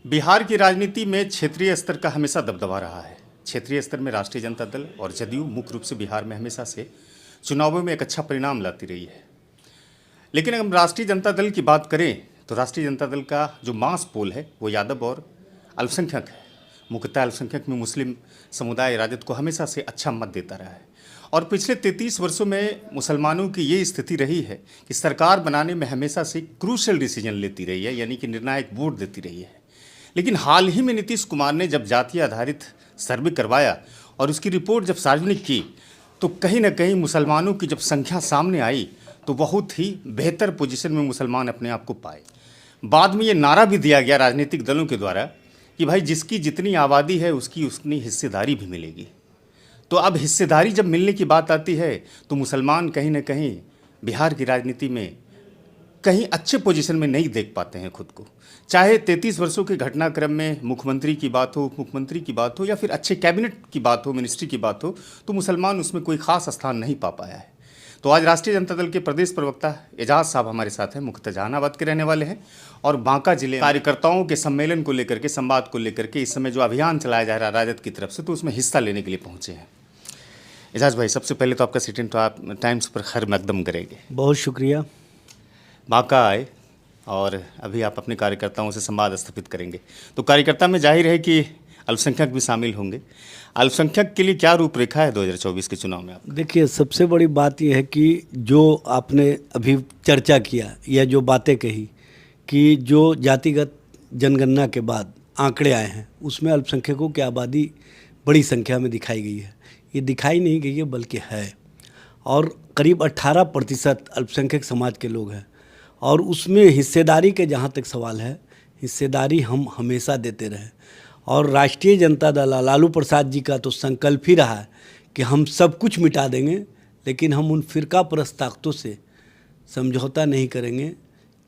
बिहार की राजनीति में क्षेत्रीय स्तर का हमेशा दबदबा रहा है। क्षेत्रीय स्तर में राष्ट्रीय जनता दल और जदयू मुख्य रूप से बिहार में हमेशा से चुनावों में एक अच्छा परिणाम लाती रही है। लेकिन अगर हम राष्ट्रीय जनता दल की बात करें तो राष्ट्रीय जनता दल का जो मास पोल है वो यादव और अल्पसंख्यक है। मुख्यतः अल्पसंख्यक में मुस्लिम समुदाय राजद को हमेशा से अच्छा मत देता रहा है और पिछले 33 वर्षों में मुसलमानों की ये स्थिति रही है कि सरकार बनाने में हमेशा से क्रूशल डिसीजन लेती रही है, यानी कि निर्णायक वोट देती रही है। लेकिन हाल ही में नीतीश कुमार ने जब जातीय आधारित सर्वे करवाया और उसकी रिपोर्ट जब सार्वजनिक की तो कहीं ना कहीं मुसलमानों की जब संख्या सामने आई तो बहुत ही बेहतर पोजीशन में मुसलमान अपने आप को पाए। बाद में ये नारा भी दिया गया राजनीतिक दलों के द्वारा कि भाई जिसकी जितनी आबादी है उसकी उतनी हिस्सेदारी भी मिलेगी। तो अब हिस्सेदारी जब मिलने की बात आती है तो मुसलमान कहीं ना कहीं बिहार की राजनीति में कहीं अच्छे पोजीशन में नहीं देख पाते हैं खुद को। चाहे 33 वर्षों के घटनाक्रम में मुख्यमंत्री की बात हो, उप मुख्यमंत्री की बात हो या फिर अच्छे कैबिनेट की बात हो, मिनिस्ट्री की बात हो, तो मुसलमान उसमें कोई खास स्थान नहीं पा पाया है। तो आज राष्ट्रीय जनता दल के प्रदेश प्रवक्ता एजाज साहब हमारे साथ हैं, मुख्यतः जहानाबाद के रहने वाले हैं और बांका जिले कार्यकर्ताओं के सम्मेलन को लेकर के, संवाद को लेकर के इस समय जो अभियान चलाया जा रहा है राजद की तरफ से, तो उसमें हिस्सा लेने के लिए पहुँचे हैं। एजाज भाई, सबसे पहले तो आपका सिटिंग तो आप टाइम्स पर खैर मकदम करेंगे। बहुत शुक्रिया। बांका आए और अभी आप अपने कार्यकर्ताओं से संवाद स्थापित करेंगे, तो कार्यकर्ता में जाहिर है कि अल्पसंख्यक भी शामिल होंगे। अल्पसंख्यक के लिए क्या रूपरेखा है 2024 के चुनाव में? आप देखिए, सबसे बड़ी बात यह है कि जो आपने अभी चर्चा किया या जो बातें कही कि जो जातिगत जनगणना के बाद आंकड़े आए हैं उसमें अल्पसंख्यकों की आबादी बड़ी संख्या में दिखाई गई है। ये दिखाई नहीं गई है बल्कि है, और करीब 18% अल्पसंख्यक समाज के लोग हैं। और उसमें हिस्सेदारी के जहाँ तक सवाल है, हिस्सेदारी हम हमेशा देते रहे और राष्ट्रीय जनता दल लालू प्रसाद जी का तो संकल्प ही रहा है कि हम सब कुछ मिटा देंगे, लेकिन हम उन फिरका परस्त ताकतों से समझौता नहीं करेंगे।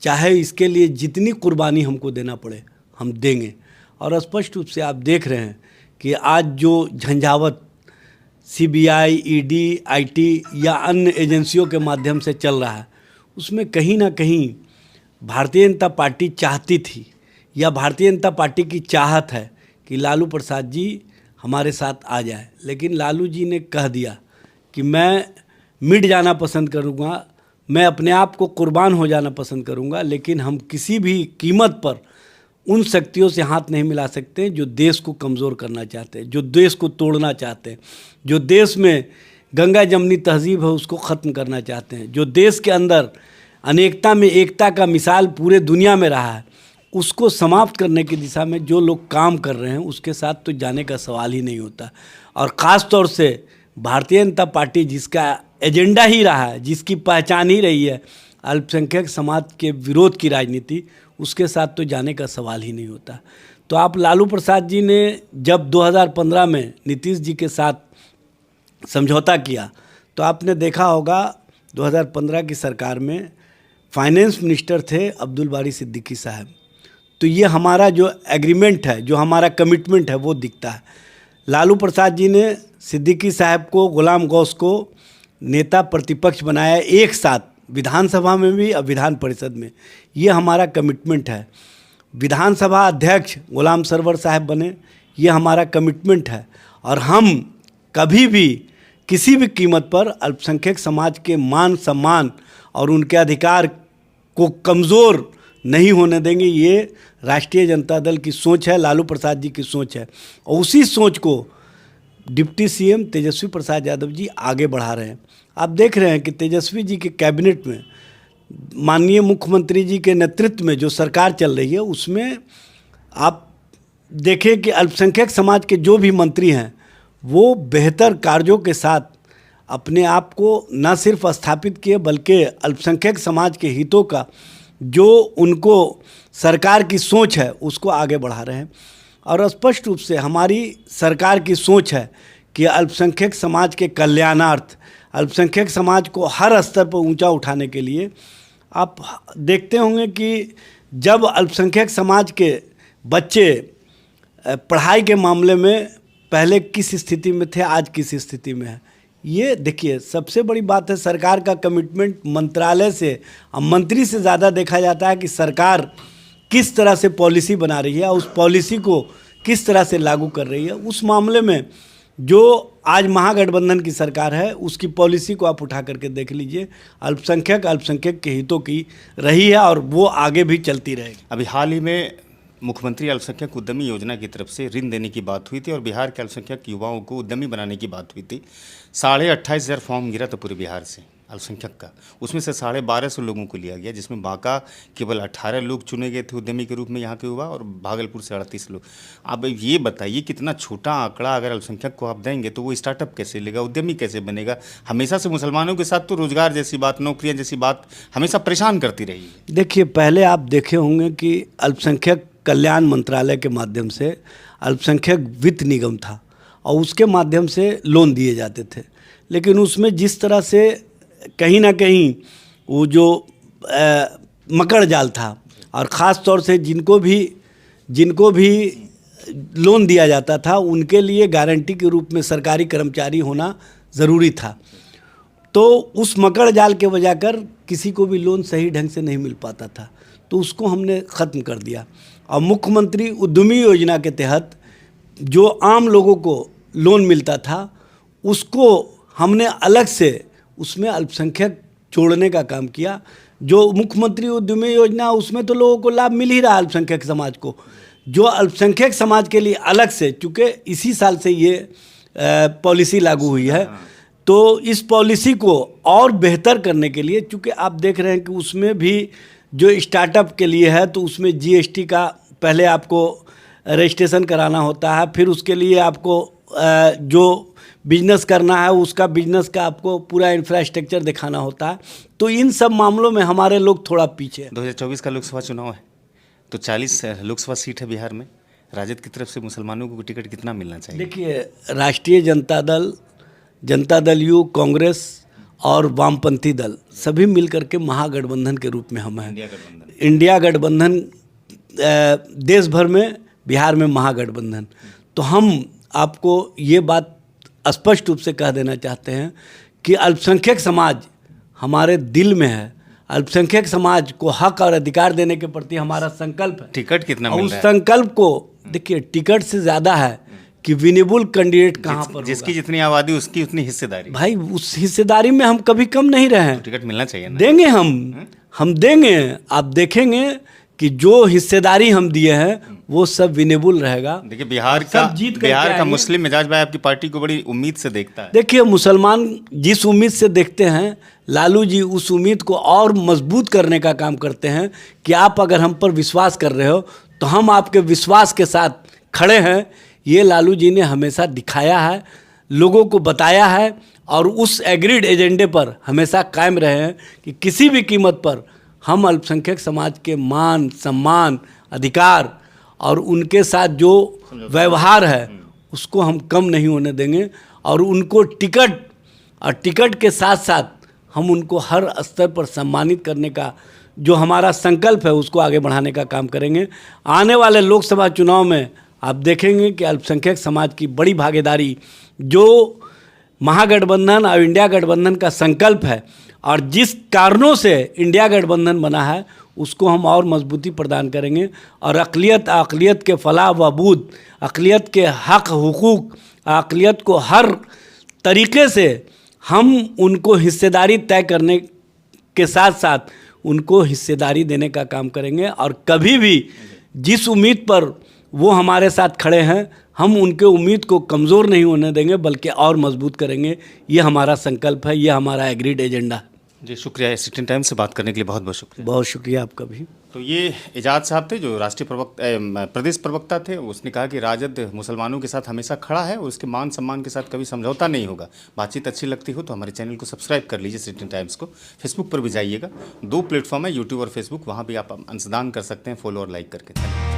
चाहे इसके लिए जितनी कुर्बानी हमको देना पड़े हम देंगे। और स्पष्ट रूप से आप देख रहे हैं कि आज जो झंझावत सीबीआई, ईडी, आईटी या अन्य एजेंसियों के माध्यम से चल रहा है, उसमें कहीं ना कहीं भारतीय जनता पार्टी चाहती थी या भारतीय जनता पार्टी की चाहत है कि लालू प्रसाद जी हमारे साथ आ जाए। लेकिन लालू जी ने कह दिया कि मैं मिट जाना पसंद करूँगा, मैं अपने आप को कुर्बान हो जाना पसंद करूँगा, लेकिन हम किसी भी कीमत पर उन शक्तियों से हाथ नहीं मिला सकते जो देश को कमज़ोर करना चाहते हैं, जो देश को तोड़ना चाहते हैं, जो देश में गंगा जमनी तहजीब है उसको ख़त्म करना चाहते हैं, जो देश के अंदर अनेकता में एकता का मिसाल पूरे दुनिया में रहा है, उसको समाप्त करने की दिशा में जो लोग काम कर रहे हैं उसके साथ तो जाने का सवाल ही नहीं होता। और ख़ास तौर से भारतीय जनता पार्टी जिसका एजेंडा ही रहा है, जिसकी पहचान ही रही है अल्पसंख्यक समाज के विरोध की राजनीति, उसके साथ तो जाने का सवाल ही नहीं होता। तो आप लालू प्रसाद जी ने जब 2015 में नीतीश जी के साथ समझौता किया तो आपने देखा होगा 2015 की सरकार में फाइनेंस मिनिस्टर थे अब्दुल बारी सिद्दीकी साहब। तो ये हमारा जो एग्रीमेंट है, जो हमारा कमिटमेंट है वो दिखता है। लालू प्रसाद जी ने सिद्दीकी साहब को, गुलाम गौस को नेता प्रतिपक्ष बनाया एक साथ, विधानसभा में भी और विधान परिषद में। ये हमारा कमिटमेंट है। विधानसभा अध्यक्ष गुलाम सरवर साहब बने, ये हमारा कमिटमेंट है। और हम कभी भी किसी भी कीमत पर अल्पसंख्यक समाज के मान सम्मान और उनके अधिकार को कमज़ोर नहीं होने देंगे। ये राष्ट्रीय जनता दल की सोच है, लालू प्रसाद जी की सोच है, और उसी सोच को डिप्टी सीएम तेजस्वी प्रसाद यादव जी आगे बढ़ा रहे हैं। आप देख रहे हैं कि तेजस्वी जी के कैबिनेट में माननीय मुख्यमंत्री जी के नेतृत्व में जो सरकार चल रही है उसमें आप देखें कि अल्पसंख्यक समाज के जो भी मंत्री हैं वो बेहतर कार्यों के साथ अपने आप को न सिर्फ स्थापित किए बल्कि अल्पसंख्यक समाज के हितों का जो उनको सरकार की सोच है उसको आगे बढ़ा रहे हैं। और स्पष्ट रूप से हमारी सरकार की सोच है कि अल्पसंख्यक समाज के कल्याणार्थ, अल्पसंख्यक समाज को हर स्तर पर ऊंचा उठाने के लिए आप देखते होंगे कि जब अल्पसंख्यक समाज के बच्चे पढ़ाई के मामले में पहले किस स्थिति में थे, आज किस स्थिति में है। ये देखिए, सबसे बड़ी बात है सरकार का कमिटमेंट। मंत्रालय से, मंत्री से ज़्यादा देखा जाता है कि सरकार किस तरह से पॉलिसी बना रही है, उस पॉलिसी को किस तरह से लागू कर रही है, उस मामले में जो आज महागठबंधन की सरकार है उसकी पॉलिसी को आप उठा करके देख लीजिए। अल्पसंख्यक के हितों की रही है और वो आगे भी चलती रहेगी। अभी हाल ही में मुख्यमंत्री अल्पसंख्यक उद्यमी योजना की तरफ से ऋण देने की बात हुई थी और बिहार के अल्पसंख्यक युवाओं को उद्यमी बनाने की बात हुई थी। 28,500 फॉर्म गिरा था पूरे बिहार से अल्पसंख्यक का, उसमें से 1250 लोगों को लिया गया, जिसमें बांका केवल 18 लोग चुने गए थे उद्यमी के रूप में यहाँ के युवा, और भागलपुर से 38 लोग। अब ये बताइए कितना छोटा आंकड़ा अगर अल्पसंख्यक को आप देंगे तो वो स्टार्टअप कैसे लेगा, उद्यमी कैसे बनेगा। हमेशा से मुसलमानों के साथ तो रोजगार जैसी बात, नौकरियाँ जैसी बात हमेशा परेशान करती रही है। देखिए, पहले आप देखे होंगे कि अल्पसंख्यक कल्याण मंत्रालय के माध्यम से अल्पसंख्यक वित्त निगम था और उसके माध्यम से लोन दिए जाते थे, लेकिन उसमें जिस तरह से कहीं ना कहीं वो जो मकड़ जाल था, और ख़ास तौर से जिनको भी लोन दिया जाता था उनके लिए गारंटी के रूप में सरकारी कर्मचारी होना ज़रूरी था, तो उस मकड़ जाल के वजह कर किसी को भी लोन सही ढंग से नहीं मिल पाता था, तो उसको हमने ख़त्म कर दिया। और मुख्यमंत्री उद्यमी योजना के तहत जो आम लोगों को लोन मिलता था उसको हमने अलग से उसमें अल्पसंख्यक जोड़ने का काम किया। जो मुख्यमंत्री उद्यमी योजना उसमें तो लोगों को लाभ मिल ही रहा अल्पसंख्यक समाज को, जो अल्पसंख्यक समाज के लिए अलग से, चूँकि इसी साल से ये पॉलिसी लागू हुई है, तो इस पॉलिसी को और बेहतर करने के लिए, चूँकि आप देख रहे हैं कि उसमें भी जो स्टार्टअप के लिए है तो उसमें GST का पहले आपको रजिस्ट्रेशन कराना होता है, फिर उसके लिए आपको जो बिजनेस करना है उसका बिजनेस का आपको पूरा इंफ्रास्ट्रक्चर दिखाना होता है, तो इन सब मामलों में हमारे लोग थोड़ा पीछे हैं। 2024 का लोकसभा चुनाव है तो 40 लोकसभा सीट है बिहार में, राजद की तरफ से मुसलमानों को टिकट कितना मिलना चाहिए? देखिए, राष्ट्रीय जनता दल यू, कांग्रेस और वामपंथी दल सभी मिलकर के महागठबंधन के रूप में हम हैं। इंडिया गठबंधन देश भर में, बिहार में महागठबंधन। तो हम आपको ये बात स्पष्ट रूप से कह देना चाहते हैं कि अल्पसंख्यक समाज हमारे दिल में है। अल्पसंख्यक समाज को हक और अधिकार देने के प्रति हमारा संकल्प है। टिकट कितना मिल रहा है? उस संकल्प को देखिए, टिकट से ज़्यादा है कि विनेबल कैंडिडेट कहाँ पर जिसकी जितनी आबादी उसकी उतनी हिस्सेदारी। भाई, उस हिस्सेदारी में हम कभी कम नहीं रहे हैं। टिकट मिलना चाहिए ना? देंगे हम देंगे। आप देखेंगे कि जो हिस्सेदारी हम दिए हैं वो सब विनेबल रहेगा। देखिए, बिहार का मुस्लिम मिजाज भाई आपकी पार्टी को बड़ी उम्मीद से देखता है। देखिए, मुसलमान जिस उम्मीद से देखते हैं, लालू जी उस उम्मीद को और मजबूत करने का काम करते हैं कि आप अगर हम पर विश्वास कर रहे हो तो हम आपके विश्वास के साथ खड़े हैं। ये लालू जी ने हमेशा दिखाया है, लोगों को बताया है, और उस एग्रीड एजेंडे पर हमेशा कायम रहे हैं कि किसी भी कीमत पर हम अल्पसंख्यक समाज के मान, सम्मान, अधिकार और उनके साथ जो व्यवहार है उसको हम कम नहीं होने देंगे, और उनको टिकट के साथ साथ हम उनको हर स्तर पर सम्मानित करने का जो हमारा संकल्प है उसको आगे बढ़ाने का काम करेंगे। आने वाले लोकसभा चुनाव में आप देखेंगे कि अल्पसंख्यक समाज की बड़ी भागीदारी जो महागठबंधन और इंडिया गठबंधन का संकल्प है, और जिस कारणों से इंडिया गठबंधन बना है उसको हम और मजबूती प्रदान करेंगे, और अक़लियत के फलाह व बूद, अक़लियत के हक़ हुकूक, अक़लियत को हर तरीके से हम उनको हिस्सेदारी तय करने के साथ साथ उनको हिस्सेदारी देने का काम करेंगे। और कभी भी जिस उम्मीद पर वो हमारे साथ खड़े हैं हम उनके उम्मीद को कमज़ोर नहीं होने देंगे, बल्कि और मजबूत करेंगे। ये हमारा संकल्प है, ये हमारा एग्रीड एजेंडा है। जी, शुक्रिया। एसिस्टेंट टाइम से बात करने के लिए बहुत बहुत शुक्रिया। बहुत शुक्रिया आपका भी। तो ये एजाज साहब थे जो राष्ट्रीय प्रदेश प्रवक्ता थे। उसने कहा कि राजद मुसलमानों के साथ हमेशा खड़ा है और उसके मान सम्मान के साथ कभी समझौता नहीं होगा। बातचीत अच्छी लगती हो तो हमारे चैनल को सब्सक्राइब कर लीजिए, सिटीजन टाइम्स को। फेसबुक पर भी जाइएगा, 2 प्लेटफॉर्म है, यूट्यूब और फेसबुक, वहाँ भी आप अंशदान कर सकते हैं, फॉलो और लाइक करके।